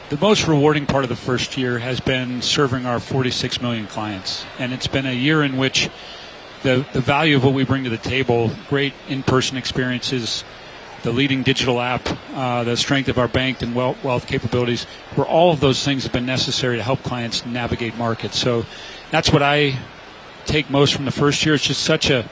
The most rewarding part of the first year has been serving our 46 million clients. And it's been a year in which the value of what we bring to the table, great in-person experiences, the leading digital app, the strength of our bank and wealth capabilities, where all of those things have been necessary to help clients navigate markets. So that's what I take most from the first year. It's just such a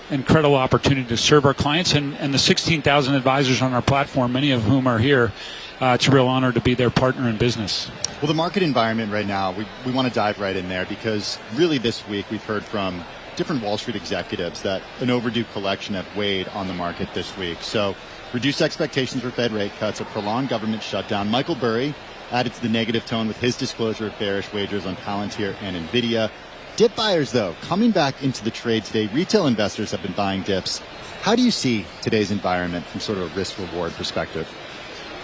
incredible opportunity to serve our clients and the 16,000 advisors on our platform, many of whom are here. It's a real honor to be their partner in business. Well, the market environment right now, we want to dive right in there because really this week we've heard from different Wall Street executives that an overdue collection have weighed on the market this week. So reduced expectations for Fed rate cuts, a prolonged government shutdown. Michael Burry added to the negative tone with his disclosure of bearish wagers on Palantir and NVIDIA. Dip buyers, though, coming back into the trade today. Retail investors have been buying dips. How do you see today's environment from sort of a risk-reward perspective?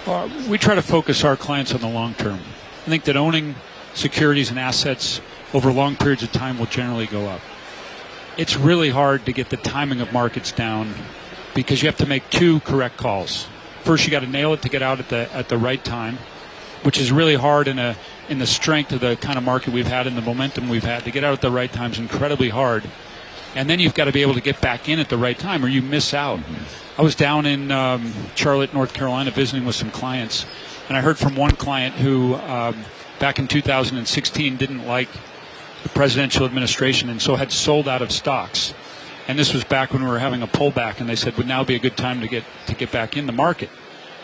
Well, we try to focus our clients on the long term. I think that owning securities and assets over long periods of time will generally go up. It's really hard to get the timing of markets down because you have to make two correct calls. First, you got to nail it to get out at the right time, which is really hard in the strength of the kind of market we've had and the momentum we've had. To get out at the right time is incredibly hard. And then you've got to be able to get back in at the right time or you miss out. I was down in Charlotte, North Carolina, visiting with some clients, and I heard from one client who back in 2016 didn't like the presidential administration and so had sold out of stocks. And this was back when we were having a pullback, and they said would now be a good time to get back in the market.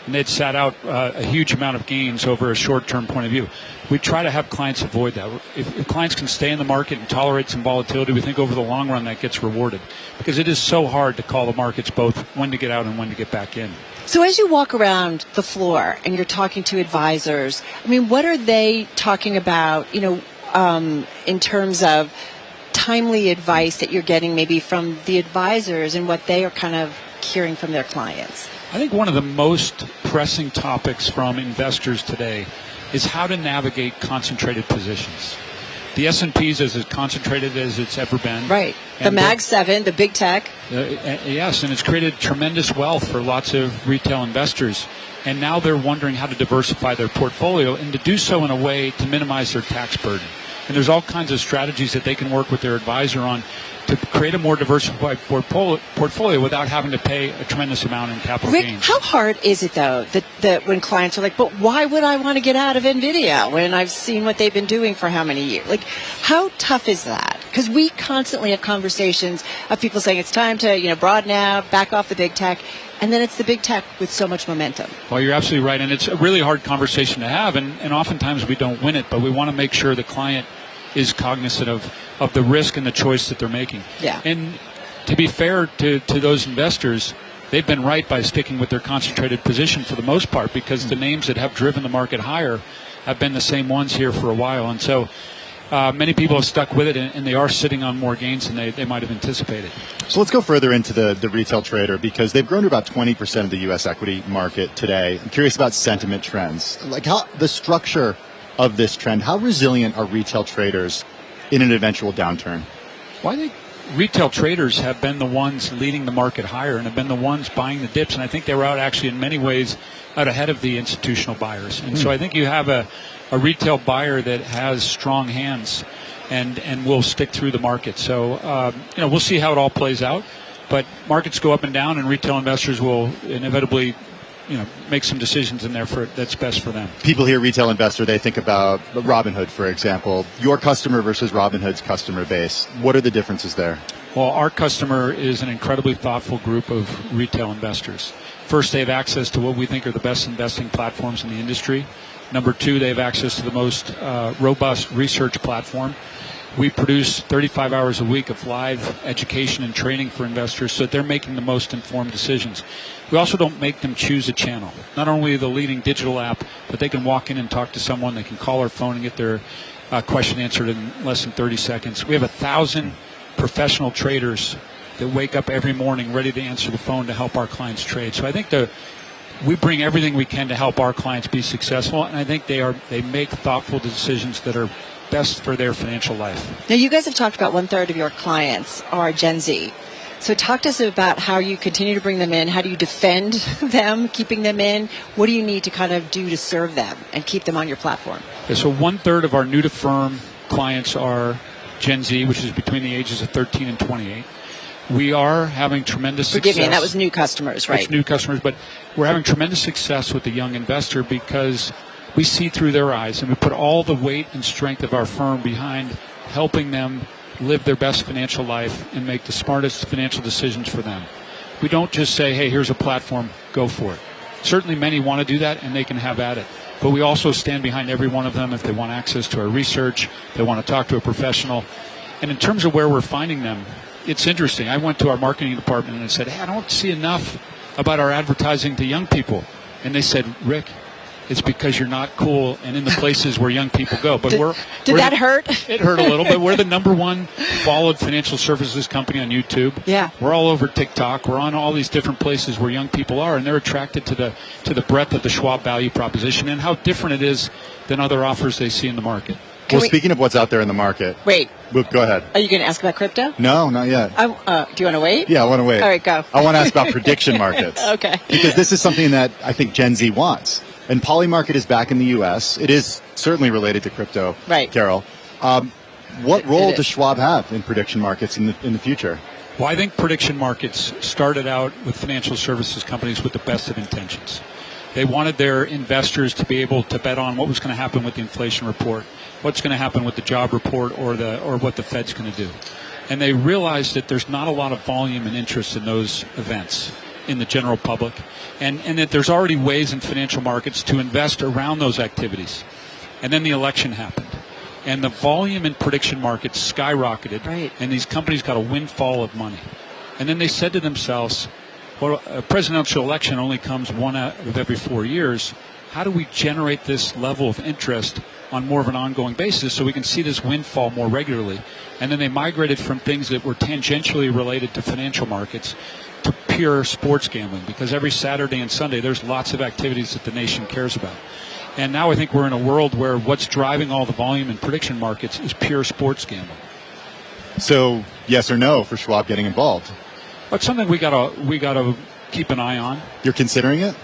And they'd sat out a huge amount of gains over a short-term point of view. We try to have clients avoid that. If clients can stay in the market and tolerate some volatility, we think over the long run that gets rewarded because it is so hard to call the markets both when to get out and when to get back in. So as you walk around the floor and you're talking to advisors, I mean, what are they talking about, in terms of timely advice that you're getting maybe from the advisors and what they are kind of hearing from their clients? I think one of the most pressing topics from investors today is how to navigate concentrated positions. The S&P is as concentrated as it's ever been. Right. The Mag 7, the big tech. Yes, and it's created tremendous wealth for lots of retail investors. And now they're wondering how to diversify their portfolio and to do so in a way to minimize their tax burden. And there's all kinds of strategies that they can work with their advisor on to create a more diversified portfolio without having to pay a tremendous amount in capital Rick, gains. how hard is it, though, that when clients are like, but why would I want to get out of NVIDIA when I've seen what they've been doing for how many years? Like, how tough is that? Because we constantly have conversations of people saying it's time to, broaden out, back off the big tech. And then it's the big tech with so much momentum. Well, you're absolutely right. And it's a really hard conversation to have. And oftentimes we don't win it, but we want to make sure the client is cognizant of the risk and the choice that they're making. Yeah. And to be fair to those investors, they've been right by sticking with their concentrated position for the most part because the names that have driven the market higher have been the same ones here for a while. And so many people have stuck with it, and they are sitting on more gains than they might have anticipated. So let's go further into the retail trader because they've grown to about 20% of the U.S. equity market today. I'm curious about sentiment trends. Like how the structure of this trend, how resilient are retail traders in an eventual downturn? Well, I think retail traders have been the ones leading the market higher and have been the ones buying the dips, and I think they were out actually in many ways out ahead of the institutional buyers. And so I think you have a retail buyer that has strong hands and will stick through the market. So, we'll see how it all plays out, but markets go up and down, and retail investors will inevitably make some decisions in there that's best for them. People hear retail investor, they think about Robinhood, for example. Your customer versus Robinhood's customer base. What are the differences there? Well, our customer is an incredibly thoughtful group of retail investors. First, they have access to what we think are the best investing platforms in the industry. Number two, they have access to the most robust research platform. We produce 35 hours a week of live education and training for investors so that they're making the most informed decisions. We also don't make them choose a channel. Not only the leading digital app, but they can walk in and talk to someone. They can call our phone and get their question answered in less than 30 seconds. We have 1,000 professional traders that wake up every morning ready to answer the phone to help our clients trade. So I think we bring everything we can to help our clients be successful, and I think they make thoughtful decisions that are best for their financial life. Now, you guys have talked about 1/3 of your clients are Gen Z. So talk to us about how you continue to bring them in. How do you defend them, keeping them in? What do you need to kind of do to serve them and keep them on your platform? Yeah, so 1/3 of our new to firm clients are Gen Z, which is between the ages of 13 and 28. We are having tremendous success. Forgive me, and that was new customers, right? It's new customers, but we're having tremendous success with the young investor because we see through their eyes, and we put all the weight and strength of our firm behind helping them live their best financial life and make the smartest financial decisions for them. We don't just say, hey, here's a platform, go for it. Certainly many want to do that, and they can have at it. But we also stand behind every one of them if they want access to our research, they want to talk to a professional. And in terms of where we're finding them, it's interesting. I went to our marketing department and I said, hey, I don't see enough about our advertising to young people. And they said, Rick, it's because you're not cool and in the places where young people go. But did that hurt? It hurt a little, but we're the number one followed financial services company on YouTube. Yeah. We're all over TikTok. We're on all these different places where young people are, and they're attracted to the breadth of the Schwab value proposition and how different it is than other offers they see in the market. Speaking of what's out there in the market. Wait. Go ahead. Are you going to ask about crypto? No, not yet. Do you want to wait? Yeah, I want to wait. All right, go. I want to ask about prediction markets. Okay. Because this is something that I think Gen Z wants. And Polymarket is back in the U.S. It is certainly related to crypto, right, Carol. What role does Schwab have in prediction markets in the future? Well, I think prediction markets started out with financial services companies with the best of intentions. They wanted their investors to be able to bet on what was going to happen with the inflation report, what's going to happen with the job report, or what the Fed's going to do. And they realized that there's not a lot of volume and interest in those events in the general public, and that there's already ways in financial markets to invest around those activities. And then the election happened, and the volume in prediction markets skyrocketed, right, and these companies got a windfall of money. And then they said to themselves, well, a presidential election only comes one out of every 4 years. How do we generate this level of interest on more of an ongoing basis so we can see this windfall more regularly? And then they migrated from things that were tangentially related to financial markets to pure sports gambling, because every Saturday and Sunday there's lots of activities that the nation cares about. And now I think we're in a world where what's driving all the volume in prediction markets is pure sports gambling. So, yes or no for Schwab getting involved? It's something we gotta keep an eye on. You're considering it?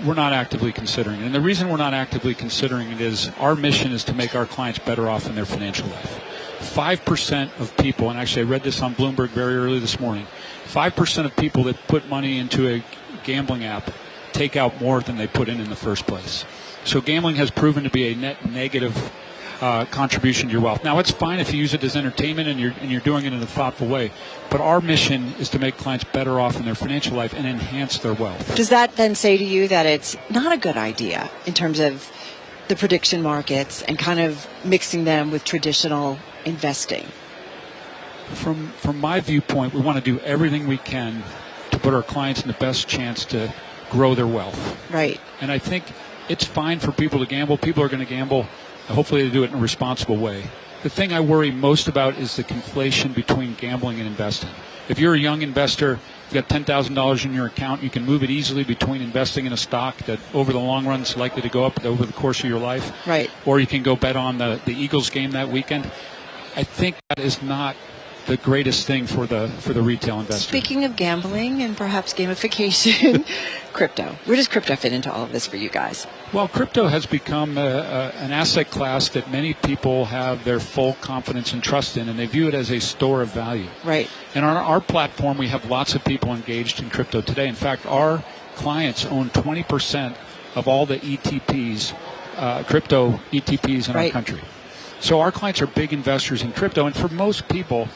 We're not actively considering it. And the reason we're not actively considering it is our mission is to make our clients better off in their financial life. 5% of people, and actually I read this on Bloomberg very early this morning, 5% of people that put money into a gambling app take out more than they put in the first place. So gambling has proven to be a net negative contribution to your wealth. Now, it's fine if you use it as entertainment and you're doing it in a thoughtful way, but our mission is to make clients better off in their financial life and enhance their wealth. Does that then say to you that it's not a good idea in terms of the prediction markets and kind of mixing them with traditional investing? From my viewpoint, we want to do everything we can to put our clients in the best chance to grow their wealth. Right. And I think it's fine for people to gamble. People are going to gamble. Hopefully they do it in a responsible way. The thing I worry most about is the conflation between gambling and investing. If you're a young investor, you've got $10,000 in your account, you can move it easily between investing in a stock that over the long run is likely to go up over the course of your life. Right. Or you can go bet on the Eagles game that weekend. I think that is not the greatest thing for the retail investor. Speaking of gambling and perhaps gamification, crypto. Where does crypto fit into all of this for you guys? Well, crypto has become an asset class that many people have their full confidence and trust in, and they view it as a store of value. Right. And on our platform, we have lots of people engaged in crypto today. In fact, our clients own 20% of all the ETPs, crypto ETPs in our country. So our clients are big investors in crypto, and for most people,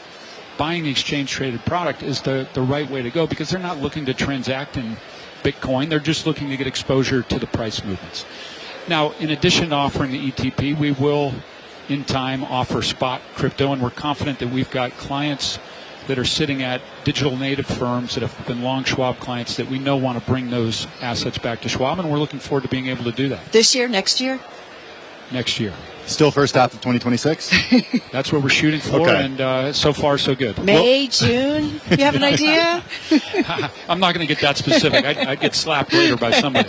buying the exchange-traded product is the right way to go because they're not looking to transact in Bitcoin. They're just looking to get exposure to the price movements. Now, in addition to offering the ETP, we will, in time, offer spot crypto, and we're confident that we've got clients that are sitting at digital native firms that have been long Schwab clients that we know want to bring those assets back to Schwab, and we're looking forward to being able to do that. This year, next year? Next year. Still first half of 2026? That's what we're shooting for, and so far, so good. May, June? You have an idea? I'm not going to get that specific. I'd get slapped later by somebody.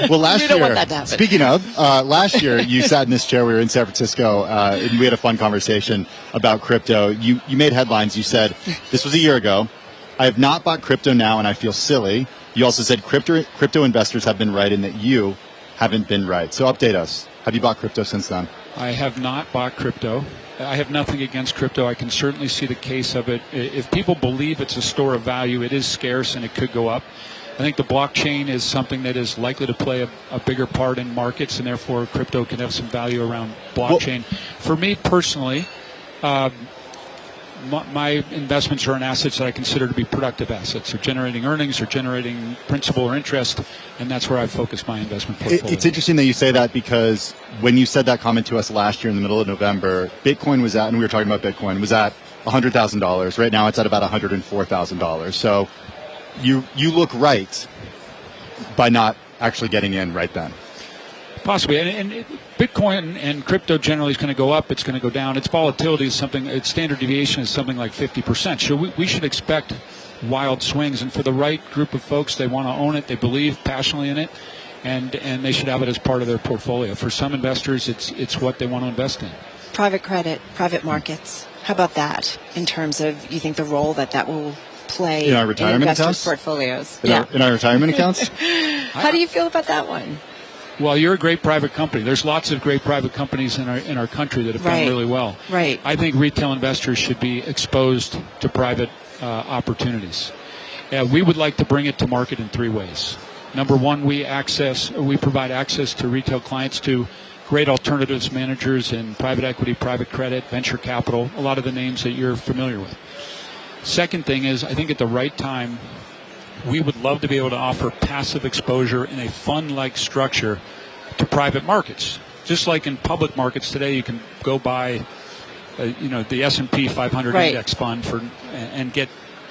Well, last you don't year, want that to happen. Speaking of, last year you sat in this chair. We were in San Francisco, and we had a fun conversation about crypto. You made headlines. You said, this was a year ago, I have not bought crypto now and I feel silly. You also said crypto investors have been right and that you haven't been right. So update us. Have you bought crypto since then? I have not bought crypto. I have nothing against crypto. I can certainly see the case of it. If people believe it's a store of value, it is scarce and it could go up. I think the blockchain is something that is likely to play a bigger part in markets, and therefore crypto can have some value around blockchain. For me personally, my investments are in assets that I consider to be productive assets. They're generating earnings, they're generating principal or interest, and that's where I focus my investment portfolio. It's interesting that you say that, because when you said that comment to us last year in the middle of November, Bitcoin was at, and we were talking about Bitcoin, was at $100,000. Right now it's at about $104,000. So you look right by not actually getting in right then. Possibly. And Bitcoin and crypto generally is going to go up. It's going to go down. Its volatility is something, its standard deviation is something like 50%. So we should expect wild swings. And for the right group of folks, they want to own it. They believe passionately in it. And they should have it as part of their portfolio. For some investors, it's what they want to invest in. Private credit, private markets. How about that in terms of, you think, the role that will play in our retirement investors' accounts? portfolios? In our retirement accounts? How do you feel about that one? Well, you're a great private company. There's lots of great private companies in our country that have done really well. Right. I think retail investors should be exposed to private opportunities. We would like to bring it to market in three ways. Number one, we provide access to retail clients to great alternatives managers in private equity, private credit, venture capital, a lot of the names that you're familiar with. Second thing is, I think at the right time, we would love to be able to offer passive exposure in a fund-like structure to private markets. Just like in public markets today, you can go buy, the S&P 500 index fund and get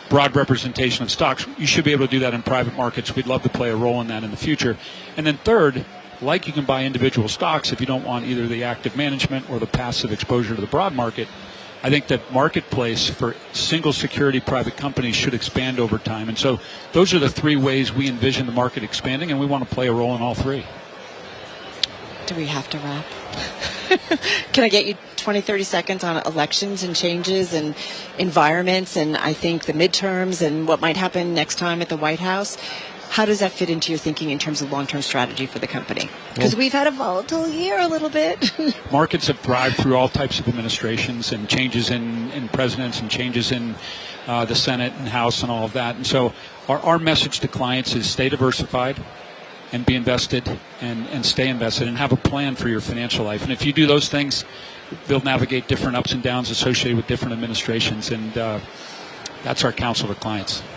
broad representation of stocks. You should be able to do that in private markets. We'd love to play a role in that in the future. And then third, like you can buy individual stocks if you don't want either the active management or the passive exposure to the broad market, I think that marketplace for single security private companies should expand over time. And so those are the three ways we envision the market expanding, and we want to play a role in all three. Do we have to wrap? Can I get you 20, 30 seconds on elections and changes and environments, and I think the midterms and what might happen next time at the White House? How does that fit into your thinking in terms of long-term strategy for the company? Because we've had a volatile year a little bit. Markets have thrived through all types of administrations and changes in presidents and changes in the Senate and House and all of that. And so our message to clients is stay diversified and be invested and stay invested and have a plan for your financial life. And if you do those things, they'll navigate different ups and downs associated with different administrations. And that's our counsel to clients.